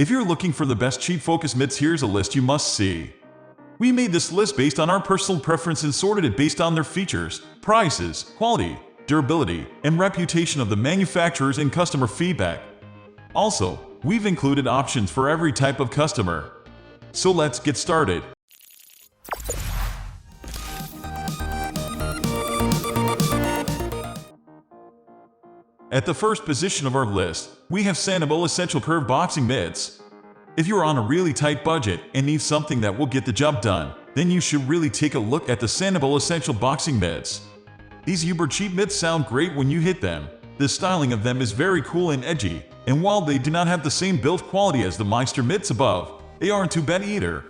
If you're looking for the best cheap focus mitts, here's a list you must see. We made this list based on our personal preference and sorted it based on their features, prices, quality, durability, and reputation of the manufacturers and customer feedback. Also, we've included options for every type of customer. So let's get started. At the first position of our list, we have Sanabul Essential Curve Boxing Mitts. If you're on a really tight budget and need something that will get the job done, then you should really take a look at the Sanabul Essential Boxing Mitts. These uber cheap mitts sound great when you hit them. The styling of them is very cool and edgy, and while they do not have the same build quality as the Meister mitts above, they aren't too bad either.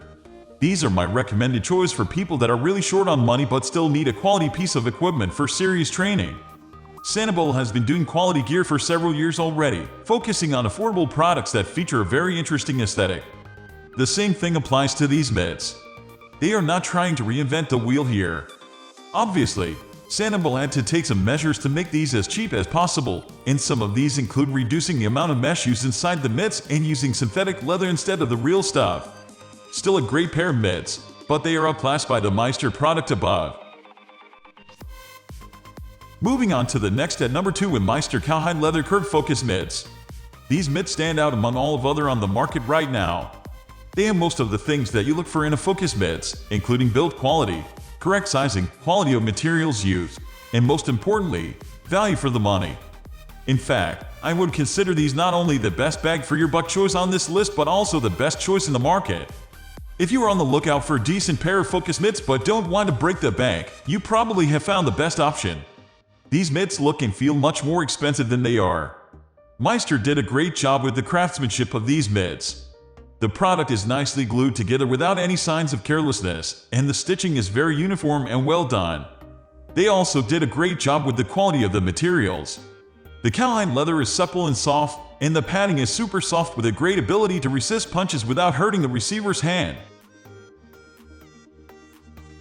These are my recommended choice for people that are really short on money but still need a quality piece of equipment for serious training. Sanabul has been doing quality gear for several years already, focusing on affordable products that feature a very interesting aesthetic. The same thing applies to these mitts. They are not trying to reinvent the wheel here. Obviously, Sanabul had to take some measures to make these as cheap as possible, and some of these include reducing the amount of mesh used inside the mitts and using synthetic leather instead of the real stuff. Still a great pair of mitts, but they are outclassed by the Meister product above. Moving on to the next at number 2 with Meister Cowhide Leather Curved Focus Mitts. These mitts stand out among all of other on the market right now. They have most of the things that you look for in a focus mitts, including build quality, correct sizing, quality of materials used, and most importantly, value for the money. In fact, I would consider these not only the best bang for your buck choice on this list but also the best choice in the market. If you are on the lookout for a decent pair of focus mitts but don't want to break the bank, you probably have found the best option. These mitts look and feel much more expensive than they are. Meister did a great job with the craftsmanship of these mitts. The product is nicely glued together without any signs of carelessness, and the stitching is very uniform and well done. They also did a great job with the quality of the materials. The cowhide leather is supple and soft, and the padding is super soft with a great ability to resist punches without hurting the receiver's hand.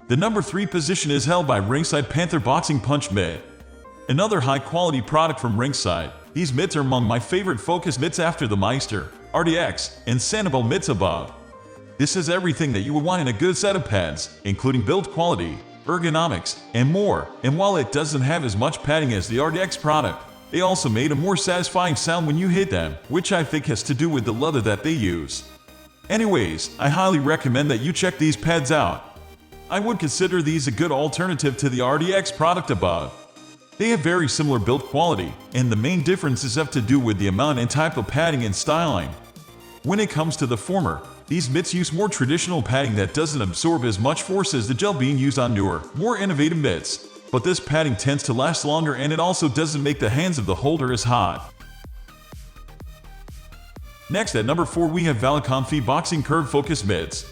The number 3 position is held by Ringside Panther Boxing Punch Mitt. Another high-quality product from Ringside. These mitts are among my favorite focus mitts after the Meister, RDX, and Sanabul mitts above. This is everything that you would want in a good set of pads, including build quality, ergonomics, and more. And while it doesn't have as much padding as the RDX product, they also made a more satisfying sound when you hit them, which I think has to do with the leather that they use. Anyways, I highly recommend that you check these pads out. I would consider these a good alternative to the RDX product above. They have very similar build quality, and the main difference is have to do with the amount and type of padding and styling. When it comes to the former, these mitts use more traditional padding that doesn't absorb as much force as the gel being used on newer, more innovative mitts, but this padding tends to last longer and it also doesn't make the hands of the holder as hot. Next at number 4 we have Valleycomfy Boxing Curved Focus Mitts.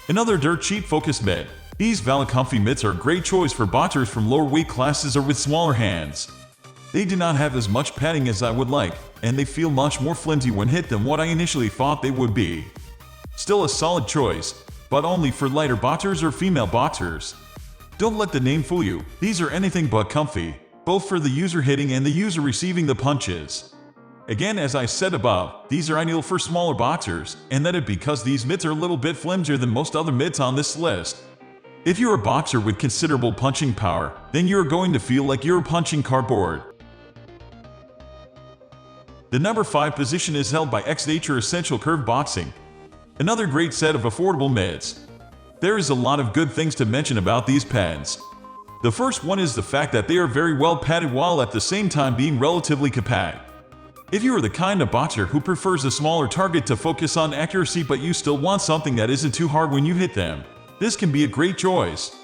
Another dirt cheap focus mitt. These Valleycomfy mitts are a great choice for boxers from lower weight classes or with smaller hands. They do not have as much padding as I would like, and they feel much more flimsy when hit than what I initially thought they would be. Still a solid choice, but only for lighter boxers or female boxers. Don't let the name fool you, these are anything but comfy, both for the user hitting and the user receiving the punches. Again, as I said above, these are ideal for smaller boxers, and that is because these mitts are a little bit flimsier than most other mitts on this list. If you're a boxer with considerable punching power, then you're going to feel like you're punching cardboard. The number 5 position is held by Xnature Essential Curve Boxing. Another great set of affordable mitts. There is a lot of good things to mention about these pads. The first one is the fact that they are very well padded while at the same time being relatively compact. If you are the kind of boxer who prefers a smaller target to focus on accuracy but you still want something that isn't too hard when you hit them, this can be a great choice.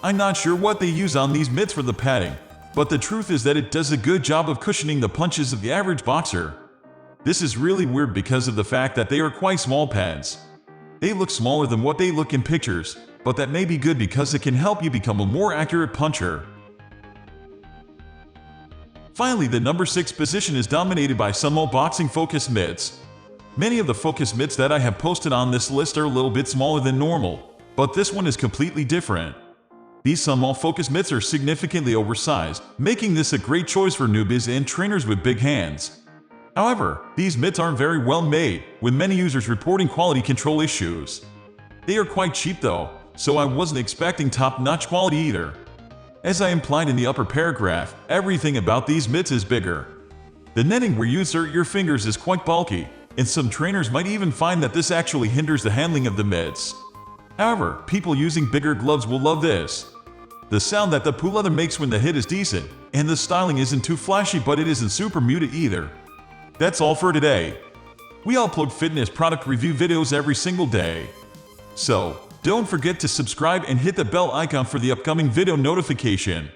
I'm not sure what they use on these mitts for the padding, but the truth is that it does a good job of cushioning the punches of the average boxer. This is really weird because of the fact that they are quite small pads. They look smaller than what they look in pictures, but that may be good because it can help you become a more accurate puncher. Finally, the number 6 position is dominated by SUNMALL Boxing Focus Mitts. Many of the focus mitts that I have posted on this list are a little bit smaller than normal, but this one is completely different. These SUNMALL focus mitts are significantly oversized, making this a great choice for newbies and trainers with big hands. However, these mitts aren't very well made, with many users reporting quality control issues. They are quite cheap though, so I wasn't expecting top-notch quality either. As I implied in the upper paragraph, everything about these mitts is bigger. The netting where you insert your fingers is quite bulky, and some trainers might even find that this actually hinders the handling of the mitts. However, people using bigger gloves will love this. The sound that the pull leather makes when the hit is decent, and the styling isn't too flashy but it isn't super muted either. That's all for today. We upload fitness product review videos every single day. So, don't forget to subscribe and hit the bell icon for the upcoming video notification.